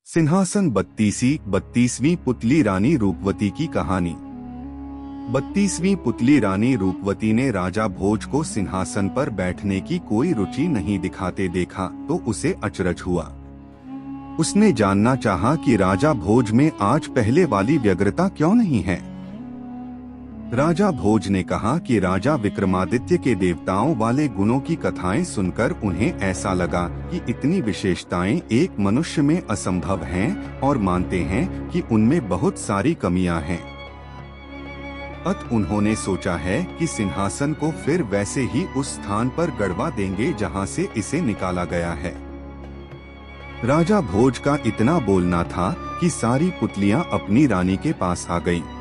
सिंहासन 32वीं पुतली रानी रूपवती की कहानी। 32वीं पुतली रानी रूपवती ने राजा भोज को सिंहासन पर बैठने की कोई रुचि नहीं दिखाते देखा तो उसे अचरज हुआ। उसने जानना चाहा कि राजा भोज में आज पहले वाली व्यग्रता क्यों नहीं है। राजा भोज ने कहा कि राजा विक्रमादित्य के देवताओं वाले गुणों की कथाएं सुनकर उन्हें ऐसा लगा कि इतनी विशेषताएं एक मनुष्य में असंभव हैं और मानते हैं कि उनमें बहुत सारी कमियां हैं। अतः उन्होंने सोचा है कि सिंहासन को फिर वैसे ही उस स्थान पर गड़वा देंगे जहां से इसे निकाला गया है। राजा भोज का इतना बोलना था कि सारी पुतलियां अपनी रानी के पास आ गईं।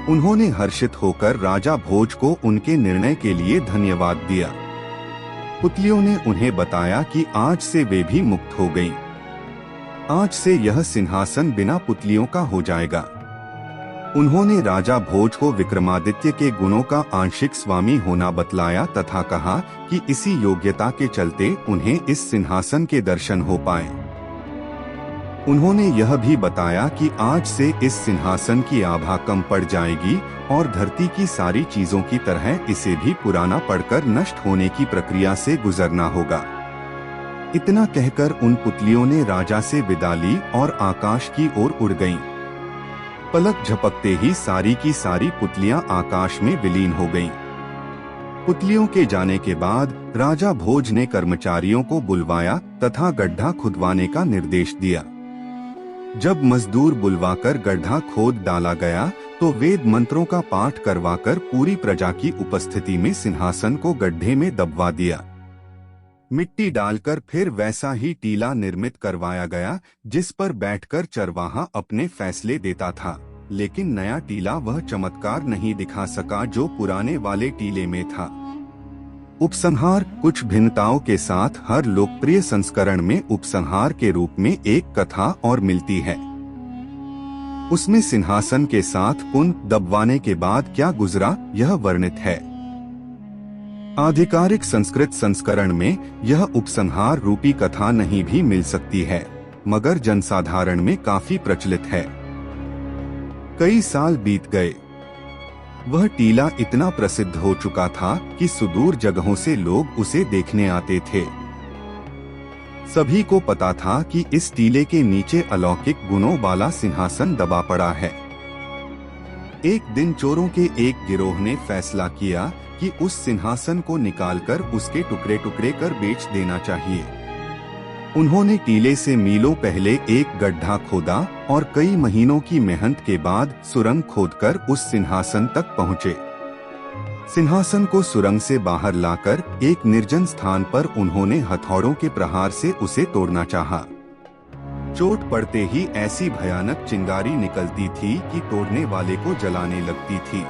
उन्होंने हर्षित होकर राजा भोज को उनके निर्णय के लिए धन्यवाद दिया। पुतलियों ने उन्हें बताया कि आज से वे भी मुक्त हो गईं। आज से यह सिंहासन बिना पुतलियों का हो जाएगा। उन्होंने राजा भोज को विक्रमादित्य के गुणों का आंशिक स्वामी होना बतलाया तथा कहा कि इसी योग्यता के चलते उन्हें इस सिंहासन के दर्शन हो पाए। उन्होंने यह भी बताया कि आज से इस सिंहासन की आभा कम पड़ जाएगी और धरती की सारी चीजों की तरह इसे भी पुराना पड़कर नष्ट होने की प्रक्रिया से गुजरना होगा। इतना कहकर उन पुतलियों ने राजा से विदा ली और आकाश की ओर उड़ गईं। पलक झपकते ही सारी की सारी पुतलियां आकाश में विलीन हो गईं। पुतलियों के जाने के बाद राजा भोज ने कर्मचारियों को बुलवाया तथा गड्ढा खुदवाने का निर्देश दिया। जब मजदूर बुलवाकर गड्ढा खोद डाला गया तो वेद मंत्रों का पाठ करवाकर पूरी प्रजा की उपस्थिति में सिंहासन को गड्ढे में दबवा दिया। मिट्टी डालकर फिर वैसा ही टीला निर्मित करवाया गया जिस पर बैठकर चरवाहा अपने फैसले देता था, लेकिन नया टीला वह चमत्कार नहीं दिखा सका जो पुराने वाले टीले में था। उपसंहार कुछ भिन्नताओं के साथ हर लोकप्रिय संस्करण में उपसंहार के रूप में एक कथा और मिलती है। उसमें सिंहासन के साथ पुनः दबवाने के बाद क्या गुजरा यह वर्णित है। आधिकारिक संस्कृत संस्करण में यह उपसंहार रूपी कथा नहीं भी मिल सकती है, मगर जनसाधारण में काफी प्रचलित है। कई साल बीत गए। वह टीला इतना प्रसिद्ध हो चुका था कि सुदूर जगहों से लोग उसे देखने आते थे। सभी को पता था कि इस टीले के नीचे अलौकिक गुणों वाला सिंहासन दबा पड़ा है। एक दिन चोरों के एक गिरोह ने फैसला किया कि उस सिंहासन को निकालकर उसके टुकड़े टुकड़े कर बेच देना चाहिए। उन्होंने टीले से मीलों पहले एक गड्ढा खोदा और कई महीनों की मेहनत के बाद सुरंग खोदकर उस सिंहासन तक पहुँचे। सिंहासन को सुरंग से बाहर लाकर एक निर्जन स्थान पर उन्होंने हथौड़ों के प्रहार से उसे तोड़ना चाहा। चोट पड़ते ही ऐसी भयानक चिंगारी निकलती थी कि तोड़ने वाले को जलाने लगती थी।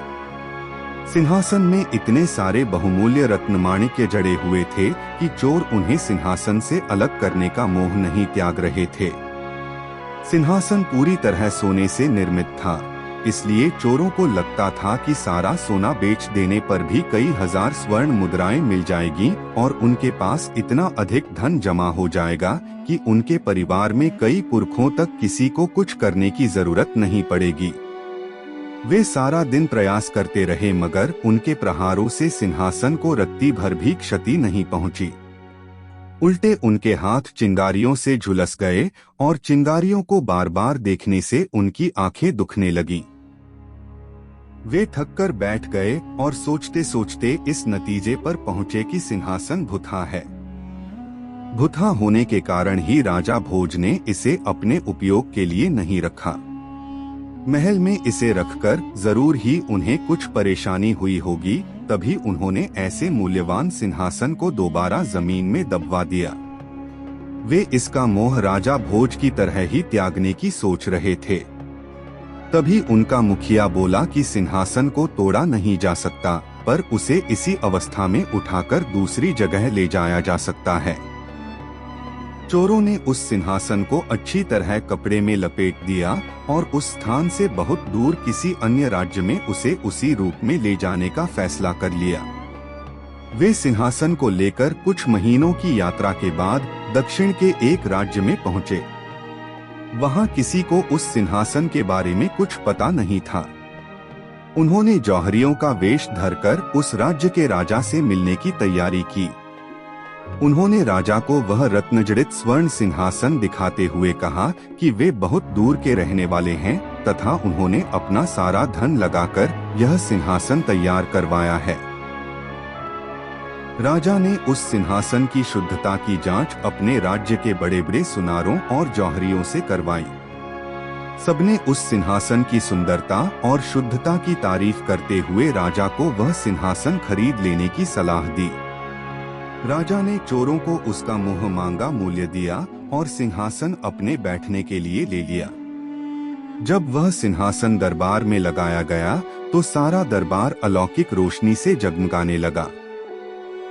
सिंहासन में इतने सारे बहुमूल्य रत्नमाणिक्य जड़े हुए थे कि चोर उन्हें सिंहासन से अलग करने का मोह नहीं त्याग रहे थे। सिंहासन पूरी तरह सोने से निर्मित था, इसलिए चोरों को लगता था कि सारा सोना बेच देने पर भी कई हजार स्वर्ण मुद्राएं मिल जाएगी और उनके पास इतना अधिक धन जमा हो जाएगा कि उनके परिवार में कई पुरखों तक किसी को कुछ करने की जरूरत नहीं पड़ेगी। वे सारा दिन प्रयास करते रहे मगर उनके प्रहारों से सिंहासन को रत्ती भर भी क्षति नहीं पहुंची। उल्टे उनके हाथ चिंगारियों से झुलस गए और चिंगारियों को बार बार देखने से उनकी आंखें दुखने लगीं। वे थककर बैठ गए और सोचते सोचते इस नतीजे पर पहुंचे कि सिंहासन भुतहा है। भुतहा होने के कारण ही राजा भोज ने इसे अपने उपयोग के लिए नहीं रखा। महल में इसे रखकर जरूर ही उन्हें कुछ परेशानी हुई होगी, तभी उन्होंने ऐसे मूल्यवान सिंहासन को दोबारा जमीन में दबवा दिया। वे इसका मोह राजा भोज की तरह ही त्यागने की सोच रहे थे। तभी उनका मुखिया बोला कि सिंहासन को तोड़ा नहीं जा सकता, पर उसे इसी अवस्था में उठाकर दूसरी जगह ले जाया जा सकता है। चोरों ने उस सिंहासन को अच्छी तरह कपड़े में लपेट दिया और उस स्थान से बहुत दूर किसी अन्य राज्य में उसे उसी रूप में ले जाने का फैसला कर लिया। वे सिंहासन को लेकर कुछ महीनों की यात्रा के बाद दक्षिण के एक राज्य में पहुंचे। वहां किसी को उस सिंहासन के बारे में कुछ पता नहीं था। उन्होंने जौहरियों का वेश धरकर उस राज्य के राजा से मिलने की तैयारी की। उन्होंने राजा को वह रत्नजड़ित स्वर्ण सिंहासन दिखाते हुए कहा कि वे बहुत दूर के रहने वाले हैं तथा उन्होंने अपना सारा धन लगाकर यह सिंहासन तैयार करवाया है। राजा ने उस सिंहासन की शुद्धता की जांच अपने राज्य के बड़े बड़े सुनारों और जौहरियों से करवाई। सबने उस सिंहासन की सुंदरता और शुद्धता की तारीफ करते हुए राजा को वह सिंहासन खरीद लेने की सलाह दी। राजा ने चोरों को उसका मुंह मांगा मूल्य दिया और सिंहासन अपने बैठने के लिए ले लिया। जब वह सिंहासन दरबार में लगाया गया तो सारा दरबार अलौकिक रोशनी से जगमगाने लगा।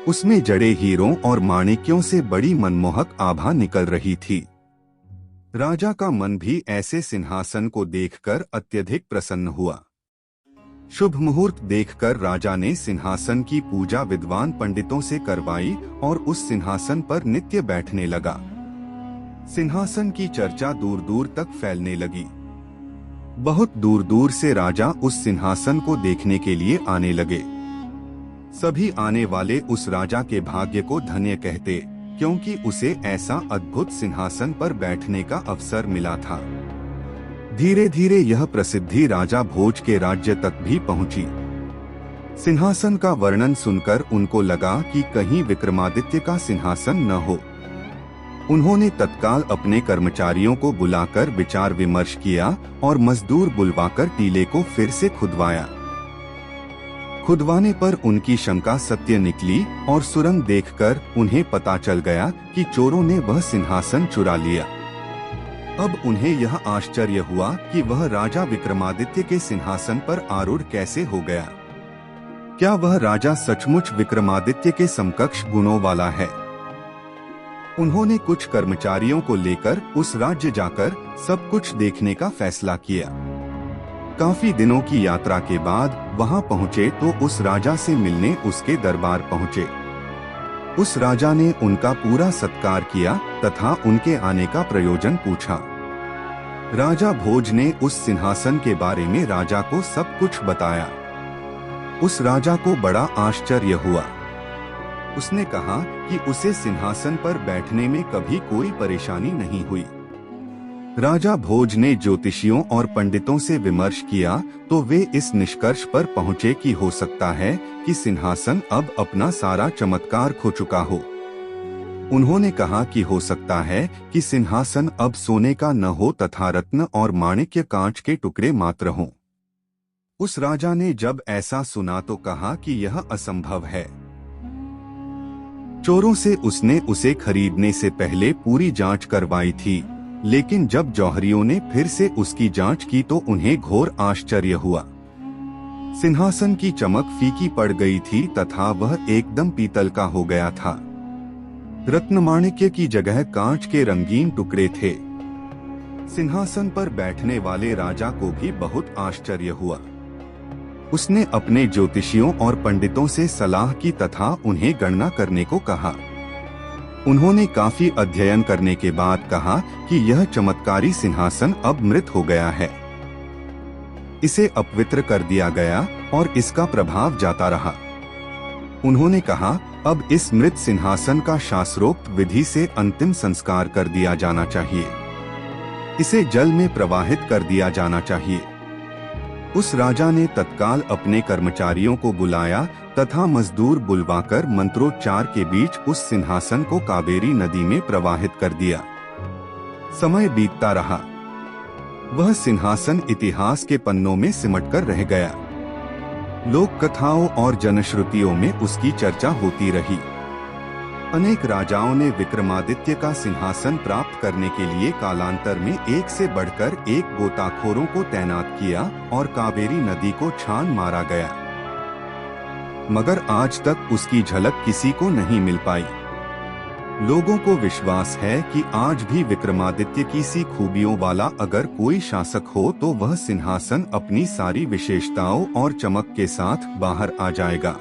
उसमें जड़े हीरों और माणिक्यों से बड़ी मनमोहक आभा निकल रही थी। राजा का मन भी ऐसे सिंहासन को देखकर अत्यधिक प्रसन्न हुआ। शुभ मुहूर्त देखकर राजा ने सिंहासन की पूजा विद्वान पंडितों से करवाई और उस सिंहासन पर नित्य बैठने लगा। सिंहासन की चर्चा दूर दूर तक फैलने लगी। बहुत दूर दूर से राजा उस सिंहासन को देखने के लिए आने लगे। सभी आने वाले उस राजा के भाग्य को धन्य कहते, क्योंकि उसे ऐसा अद्भुत सिंहासन पर बैठने का अवसर मिला था। धीरे धीरे यह प्रसिद्धि राजा भोज के राज्य तक भी पहुंची। सिंहासन का वर्णन सुनकर उनको लगा कि कहीं विक्रमादित्य का सिंहासन न हो। उन्होंने तत्काल अपने कर्मचारियों को बुलाकर विचार विमर्श किया और मजदूर बुलवाकर टीले को फिर से खुदवाया। खुदवाने पर उनकी शंका सत्य निकली और सुरंग देखकर उन्हें पता चल गया कि चोरों ने वह सिंहासन चुरा लिया। अब उन्हें यह आश्चर्य हुआ कि वह राजा विक्रमादित्य के सिंहासन पर आरूढ़ कैसे हो गया। क्या वह राजा सचमुच विक्रमादित्य के समकक्ष गुणों वाला है? उन्होंने कुछ कर्मचारियों को लेकर उस राज्य जाकर सब कुछ देखने का फैसला किया। काफी दिनों की यात्रा के बाद वहां पहुंचे तो उस राजा से मिलने उसके दरबार पहुंचे। उस राजा ने उनका पूरा सत्कार किया तथा उनके आने का प्रयोजन पूछा। राजा भोज ने उस सिंहासन के बारे में राजा को सब कुछ बताया। उस राजा को बड़ा आश्चर्य हुआ। उसने कहा कि उसे सिंहासन पर बैठने में कभी कोई परेशानी नहीं हुई। राजा भोज ने ज्योतिषियों और पंडितों से विमर्श किया तो वे इस निष्कर्ष पर पहुंचे कि हो सकता है कि सिंहासन अब अपना सारा चमत्कार खो चुका हो। उन्होंने कहा कि हो सकता है कि सिंहासन अब सोने का न हो तथा रत्न और माणिक्य कांच के टुकड़े मात्र हों। उस राजा ने जब ऐसा सुना तो कहा कि यह असंभव है। चोरों से उसने उसे खरीदने से पहले पूरी जांच करवाई थी, लेकिन जब जौहरियों ने फिर से उसकी जांच की तो उन्हें घोर आश्चर्य हुआ। सिंहासन की चमक फीकी पड़ गई थी तथा वह एकदम पीतल का हो गया था। रत्नमाणिक्य की जगह कांच के रंगीन टुकड़े थे। सिंहासन पर बैठने वाले राजा को भी बहुत आश्चर्य हुआ। उसने अपने ज्योतिषियों और पंडितों से सलाह की तथा उन्हें गणना करने को कहा। उन्होंने काफी अध्ययन करने के बाद कहा कि यह चमत्कारी सिंहासन अब मृत हो गया है। इसे अपवित्र कर दिया गया और इसका प्रभाव जाता रहा। उन्होंने कहा, अब इस मृत सिंहासन का शास्त्रोक्त विधि से अंतिम संस्कार कर दिया जाना चाहिए। इसे जल में प्रवाहित कर दिया जाना चाहिए। उस राजा ने तत्काल अपने कर्मचारियों को बुलाया तथा मजदूर बुलवाकर मंत्रोच्चार के बीच उस सिंहासन को कावेरी नदी में प्रवाहित कर दिया। समय बीतता रहा। वह सिंहासन इतिहास के पन्नों में सिमटकर रह गया। लोक कथाओं और जनश्रुतियों में उसकी चर्चा होती रही। अनेक राजाओं ने विक्रमादित्य का सिंहासन प्राप्त करने के लिए कालांतर में एक से बढ़कर एक गोताखोरों को तैनात किया और कावेरी नदी को छान मारा गया, मगर आज तक उसकी झलक किसी को नहीं मिल पाई। लोगों को विश्वास है कि आज भी विक्रमादित्य की सी खूबियों वाला अगर कोई शासक हो तो वह सिंहासन अपनी सारी विशेषताओं और चमक के साथ बाहर आ जाएगा।